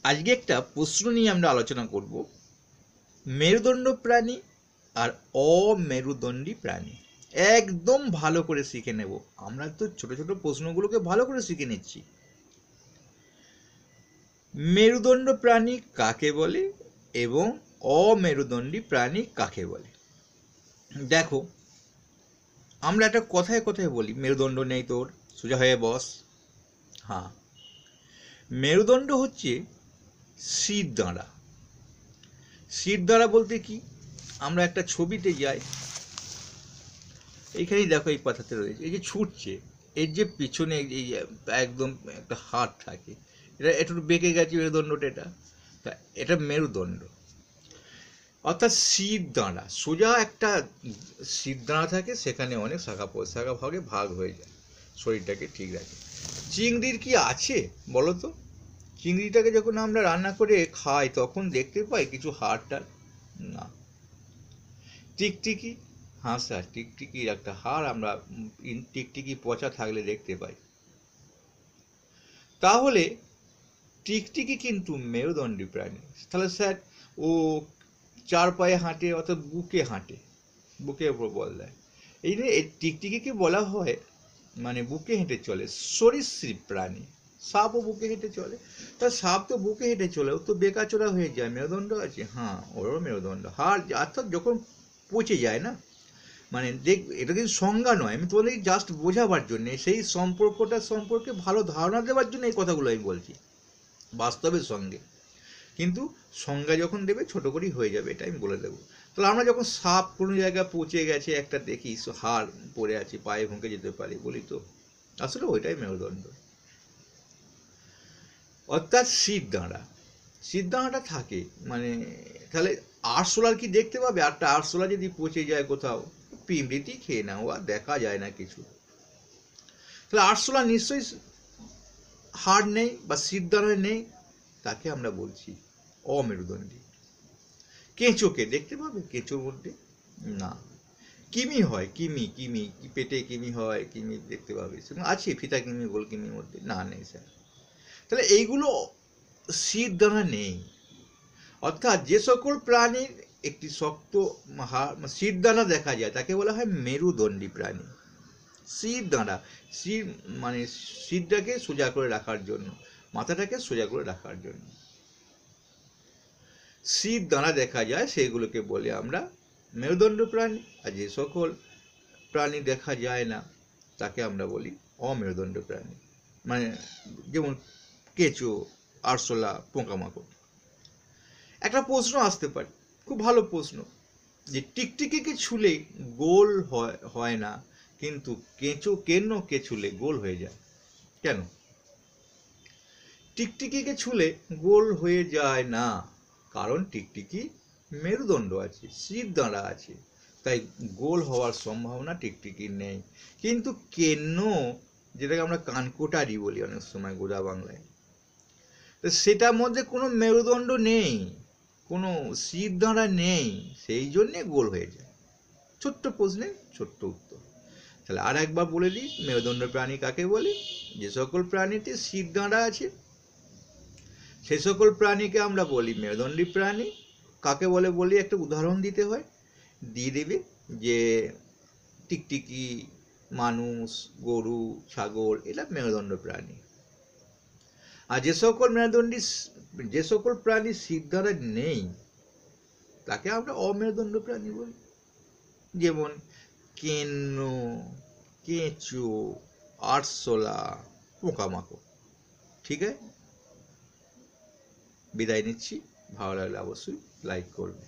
আজকে একটা প্রশ্ন নিয়ে আমরা আলোচনা করব, মেরুদণ্ড প্রাণী আর অমেরুদণ্ডী প্রাণী। একদম ভালো করে শিখে নেব। আমরা তো ছোট ছোট প্রশ্নগুলোকে ভালো করে শিখে নিচ্ছি। মেরুদণ্ড প্রাণী কাকে বলে এবং অমেরুদণ্ডী প্রাণী কাকে বলে? দেখো, আমরা একটা কথায় কথায় বলি মেরুদণ্ড নেই তোর, সোজা হয়ে বস। হ্যাঁ, মেরুদণ্ড হচ্ছে শিরদাঁড়া। শিরদাঁড়া বলতে কি, আমরা একটা ছবিতে যাই, এইখানেই দেখো এই পাতাতে রয়েছে, এই যে ছুটছে, এর যে পিছনে এই একদম একটা হাড় থাকে, এটা একটু বেঁকে গেছে মেরুদণ্ডটা, তা এটা মেরুদণ্ড। অর্থাৎ শিরদাঁড়া, সোজা একটা শিরদাঁড়া থাকে, সেখানে অনেক শাখা প্রশাখা ভাগে ভাগ হয়ে যায়, শরীরটাকে ঠিক রাখে। চিংড়ির কি আছে বলো তো? চিংড়িটাকে যখন আমরা রান্না করে খাই তখন দেখতে পাই কিছু হাড়? না। টিকটিকি, হ্যাঁ স্যার, টিকটিকির একটা হাড় আমরা টিকটিকি পচা থাকলে দেখতে পাই। তাহলে টিকটিকি কিন্তু মেরুদণ্ডী প্রাণী। তাহলে স্যার ও চার পায়ে হাঁটে, অর্থাৎ বুকে হাঁটে, বুকের উপর বল দেয়, এই নিয়ে এই টিকটিকিকে বলা হয় মানে বুকে হেঁটে চলে, সরীসৃপ প্রাণী। সাপও বুকে হেঁটে চলে। তা সাপ তো বুকে হেঁটে চলে, ও তো বেকাচোরা হয়ে যায়, মেরুদণ্ড আছে? হ্যাঁ, ওরও মেরুদণ্ড। হাড় অর্থাৎ যখন পচে যায় না, মানে দেখ, এটা কিন্তু সংজ্ঞা নয়, আমি তোমাদের জাস্ট বোঝাবার জন্যে, সেই সম্পর্কটা সম্পর্কে ভালো ধারণা দেওয়ার জন্য এই কথাগুলো আমি বলছি বাস্তবের সঙ্গে। কিন্তু সংজ্ঞা যখন দেবে ছোট করেই হয়ে যাবে, এটা আমি বলে দেবো। তাহলে আমরা যখন সাপ কোনো জায়গায় পচে গেছে একটা দেখি, হাড় পড়ে আছে, পায়ে ভুঁকে যেতে পারি, বলি তো আসলে ওইটাই মেরুদণ্ড। অর্থাৎ শিরদাঁড়া, শিরদাঁড়াটা থাকে মানে, তাহলে আরশোলার কি দেখতে পাবে? একটা আরশোলা যদি পচে যায় কোথাও, পিঁমড়েটি খেয়ে নাও, আর দেখা যায় না কিছু। তাহলে আরশোলা নিশ্চয়ই হাড় নেই বা শিরদাঁড়া নেই, তাকে আমরা বলছি অমেরুদণ্ডী। কেঁচোকে দেখতে পাবে? কেঁচোর মধ্যে না। কিমি হয়, কিমি, কিমি পেটে কিমি হয়, কিমি দেখতে পাবে, সেরকম আছে ফিতা কিমি, গোল কিমির মধ্যে না, নেই স্যার। তাহলে এইগুলো শিরদাঁড়া নেই। অর্থাৎ যে সকল প্রাণীর একটি শক্ত শিরদাঁড়া দেখা যায় তাকে বলা হয় মেরুদণ্ডী প্রাণী। শিরদাঁড়া, শির মানে শিরটাকে সোজা করে রাখার জন্য, মাথাটাকে সোজা করে রাখার জন্য শিরদাঁড়া দেখা যায়, সেগুলোকে বলে আমরা মেরুদণ্ড প্রাণী। আর যে সকল প্রাণী দেখা যায় না তাকে আমরা বলি অমেরুদণ্ড প্রাণী। মানে যেমন কেঁচো, আরশোলা, পোকামাকড়। একটা প্রশ্ন আসতে পারে, খুব ভালো প্রশ্ন, যে টিকটিকিকে ছুলে গোল হয় না, কিন্তু কেঁচোকে ছুলে গোল হয়ে যায় কেন? টিকটিকিকে ছুলে গোল হয়ে যায় না, কারণ টিকটিকি মেরুদণ্ড আছে, শিরদাঁড়া আছে, তাই গোল হওয়ার সম্ভাবনা টিকটিকির নেই। কিন্তু কেনো, যেটাকে আমরা কানকোটারি বলি অনেক সময় গোদা বাংলায়, তো সেটার মধ্যে কোনো মেরুদণ্ড নেই, কোনো শিরদাঁড়া নেই, সেই জন্যে গোল হয়ে যায়। ছোট্ট প্রশ্নে ছোট্ট উত্তর। তাহলে আর একবার বলে দিই, মেরুদণ্ড প্রাণী কাকে বলে? যে সকল প্রাণীতে শিরদাঁড়া আছে সে সকল প্রাণীকে আমরা বলি মেরুদণ্ডী প্রাণী। কাকে বলে বলি, একটা উদাহরণ দিতে হয়, দিয়ে দেবে যে টিকটিকি, মানুষ, গরু, ছাগল, এটা মেরুদণ্ড প্রাণী। আর যে সকল প্রাণী শিরদাঁড়া নেই তাকে আমরা অমেরুদণ্ড প্রাণী বলি। যেমন কেনো, কেঁচো, আরশোলা, পোকামাকড়। ঠিক আছে, বিদায় নিচ্ছি। ভালো লাগলে অবশ্যই লাইক করবে।